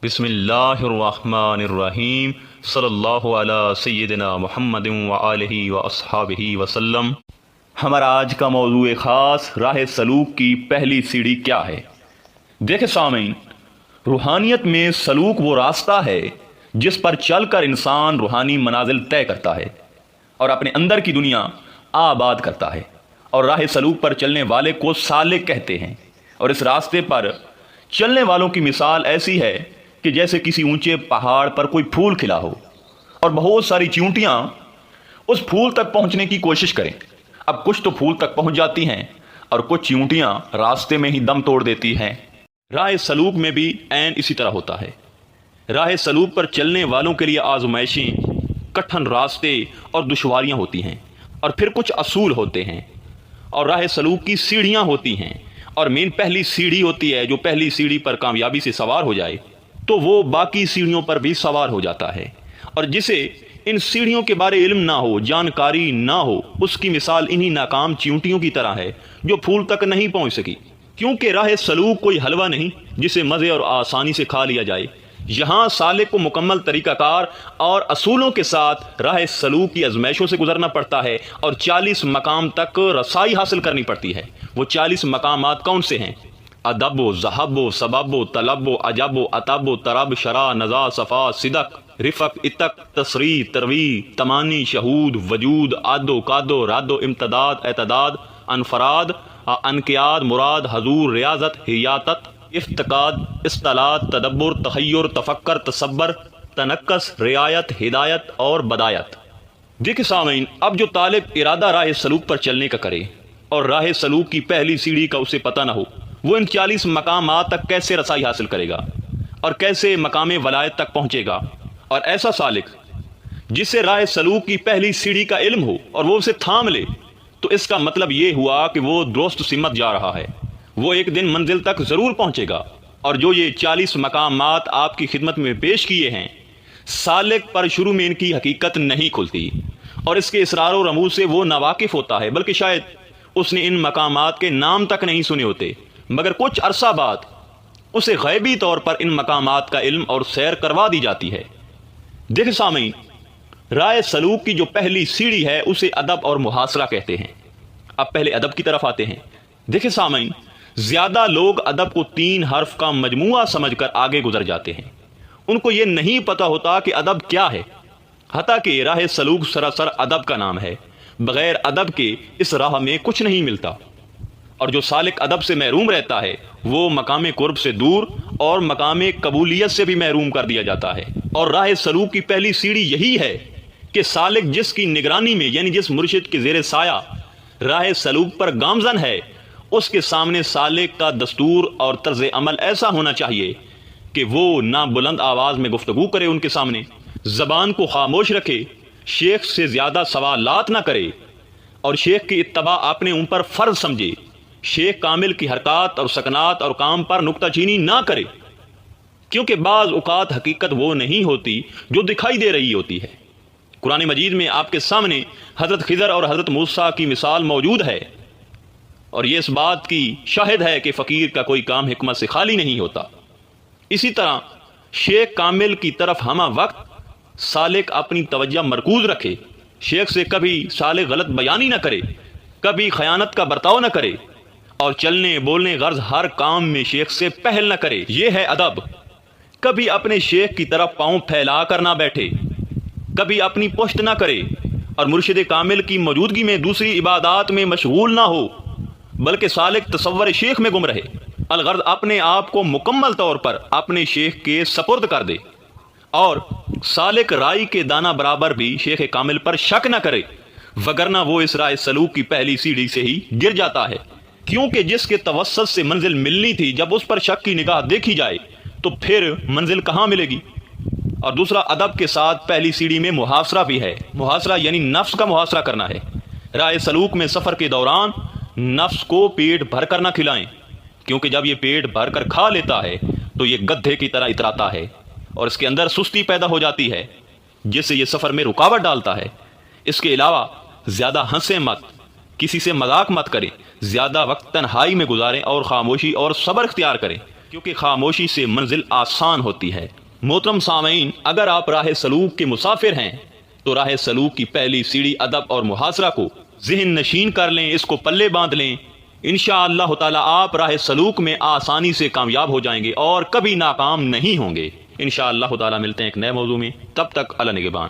بسم اللہ الرحمن الرحیم صلی اللہ علی سیدنا محمد وآلہ واصحابہ وسلم۔ ہمارا آج کا موضوع خاص راہ سلوک کی پہلی سیڑھی کیا ہے۔ دیکھیں سامعین، روحانیت میں سلوک وہ راستہ ہے جس پر چل کر انسان روحانی منازل طے کرتا ہے اور اپنے اندر کی دنیا آباد کرتا ہے، اور راہ سلوک پر چلنے والے کو سالک کہتے ہیں۔ اور اس راستے پر چلنے والوں کی مثال ایسی ہے کہ جیسے کسی اونچے پہاڑ پر کوئی پھول کھلا ہو اور بہت ساری چیونٹیاں اس پھول تک پہنچنے کی کوشش کریں۔ اب کچھ تو پھول تک پہنچ جاتی ہیں اور کچھ چیونٹیاں راستے میں ہی دم توڑ دیتی ہیں۔ راہ سلوک میں بھی عین اسی طرح ہوتا ہے۔ راہ سلوک پر چلنے والوں کے لیے آزمائشیں، کٹھن راستے اور دشواریاں ہوتی ہیں، اور پھر کچھ اصول ہوتے ہیں، اور راہ سلوک کی سیڑھیاں ہوتی ہیں۔ اور مین پہلی سیڑھی ہوتی ہے، جو پہلی سیڑھی پر کامیابی سے سوار ہو جائے تو وہ باقی سیڑھیوں پر بھی سوار ہو جاتا ہے، اور جسے ان سیڑھیوں کے بارے علم نہ ہو، جانکاری نہ ہو، اس کی مثال انہی ناکام چیونٹیوں کی طرح ہے جو پھول تک نہیں پہنچ سکی۔ کیونکہ راہ سلوک کوئی حلوہ نہیں جسے مزے اور آسانی سے کھا لیا جائے۔ یہاں سالک کو مکمل طریقہ کار اور اصولوں کے ساتھ راہ سلوک کی آزمائشوں سے گزرنا پڑتا ہے، اور 40 مقام تک رسائی حاصل کرنی پڑتی ہے۔ وہ 40 مقامات کون سے ہیں؟ ادب و ذہب و سبب و طلب و عجب و عطب و طرب شرع نزا صفا صدق رفق اتق تصریح ترویع تمانی شہود وجود عد و قد و رد و امتداد اعتداد انفراد انقیاد مراد حضور ریاضت حیاتت افتقاد اصطلاح تدبر تخیر تفکر تصبر تنقص رعایت ہدایت اور بدایت۔ دیکھیں سامعین، اب جو طالب ارادہ راہ سلوک پر چلنے کا کرے اور راہ سلوک کی پہلی سیڑھی کا اسے پتہ نہ ہو، وہ ان 40 مقامات تک کیسے رسائی حاصل کرے گا اور کیسے مقام ولایت تک پہنچے گا؟ اور ایسا سالک جسے راہ سلوک کی پہلی سیڑھی کا علم ہو اور وہ اسے تھام لے، تو اس کا مطلب یہ ہوا کہ وہ درست سمت جا رہا ہے، وہ ایک دن منزل تک ضرور پہنچے گا۔ اور جو یہ 40 مقامات آپ کی خدمت میں پیش کیے ہیں، سالک پر شروع میں ان کی حقیقت نہیں کھلتی، اور اس کے اسرار و رموز سے وہ ناواقف ہوتا ہے، بلکہ شاید اس نے ان مقامات کے نام تک نہیں سنے ہوتے، مگر کچھ عرصہ بعد اسے غیبی طور پر ان مقامات کا علم اور سیر کروا دی جاتی ہے۔ دیکھیں سامعین، راہ سلوک کی جو پہلی سیڑھی ہے اسے ادب اور محاصرہ کہتے ہیں۔ اب پہلے ادب کی طرف آتے ہیں۔ دیکھیں سامعین، زیادہ لوگ ادب کو 3 حرف کا مجموعہ سمجھ کر آگے گزر جاتے ہیں۔ ان کو یہ نہیں پتہ ہوتا کہ ادب کیا ہے، حتیٰ کہ راہ سلوک سراسر ادب کا نام ہے۔ بغیر ادب کے اس راہ میں کچھ نہیں ملتا، اور جو سالک ادب سے محروم رہتا ہے وہ مقام قرب سے دور اور مقام قبولیت سے بھی محروم کر دیا جاتا ہے۔ اور راہ سلوک کی پہلی سیڑھی یہی ہے کہ سالک جس کی نگرانی میں، یعنی جس مرشد کے زیر سایہ راہ سلوک پر گامزن ہے، اس کے سامنے سالک کا دستور اور طرز عمل ایسا ہونا چاہیے کہ وہ نہ بلند آواز میں گفتگو کرے ان کے سامنے، زبان کو خاموش رکھے، شیخ سے زیادہ سوالات نہ کرے، اور شیخ کی اتباع اپنے اوپر فرض سمجھے، شیخ کامل کی حرکات اور سکنات اور کام پر نکتہ چینی نہ کرے، کیونکہ بعض اوقات حقیقت وہ نہیں ہوتی جو دکھائی دے رہی ہوتی ہے۔ قرآن مجید میں آپ کے سامنے حضرت خضر اور حضرت موسیٰ کی مثال موجود ہے، اور یہ اس بات کی شاہد ہے کہ فقیر کا کوئی کام حکمت سے خالی نہیں ہوتا۔ اسی طرح شیخ کامل کی طرف ہمہ وقت سالک اپنی توجہ مرکوز رکھے، شیخ سے کبھی سالک غلط بیانی نہ کرے، کبھی خیانت کا برتاؤ نہ کرے، اور چلنے بولنے غرض ہر کام میں شیخ سے پہل نہ کرے۔ یہ ہے ادب۔ کبھی اپنے شیخ کی طرف پاؤں پھیلا کر نہ بیٹھے، کبھی اپنی پشت نہ کرے، اور مرشد کامل کی موجودگی میں دوسری عبادات میں مشغول نہ ہو، بلکہ سالک تصور شیخ میں گم رہے، الغرض اپنے آپ کو مکمل طور پر اپنے شیخ کے سپرد کر دے، اور سالک رائی کے دانہ برابر بھی شیخ کامل پر شک نہ کرے، وگرنہ وہ اس راہ سلوک کی پہلی سیڑھی سے ہی گر جاتا ہے۔ کیونکہ جس کے توسط سے منزل ملنی تھی، جب اس پر شک کی نگاہ دیکھی جائے تو پھر منزل کہاں ملے گی؟ اور دوسرا، ادب کے ساتھ پہلی سیڑھی میں محاصرہ بھی ہے۔ محاصرہ یعنی نفس کا محاصرہ کرنا ہے۔ راہ سلوک میں سفر کے دوران نفس کو پیٹ بھر کر نہ کھلائیں، کیونکہ جب یہ پیٹ بھر کر کھا لیتا ہے تو یہ گدھے کی طرح اتراتا ہے، اور اس کے اندر سستی پیدا ہو جاتی ہے، جس سے یہ سفر میں رکاوٹ ڈالتا ہے۔ اس کے علاوہ زیادہ ہنسیں مت، کسی سے مذاق مت کریں، زیادہ وقت تنہائی میں گزاریں اور خاموشی اور صبر اختیار کریں، کیونکہ خاموشی سے منزل آسان ہوتی ہے۔ محترم سامعین، اگر آپ راہ سلوک کے مسافر ہیں تو راہ سلوک کی پہلی سیڑھی ادب اور محاصرہ کو ذہن نشین کر لیں، اس کو پلے باندھ لیں۔ انشاءاللہ تعالی آپ راہ سلوک میں آسانی سے کامیاب ہو جائیں گے اور کبھی ناکام نہیں ہوں گے۔ انشاءاللہ تعالی ملتے ہیں ایک نئے موضوع میں، تب تک اللہ نگہبان۔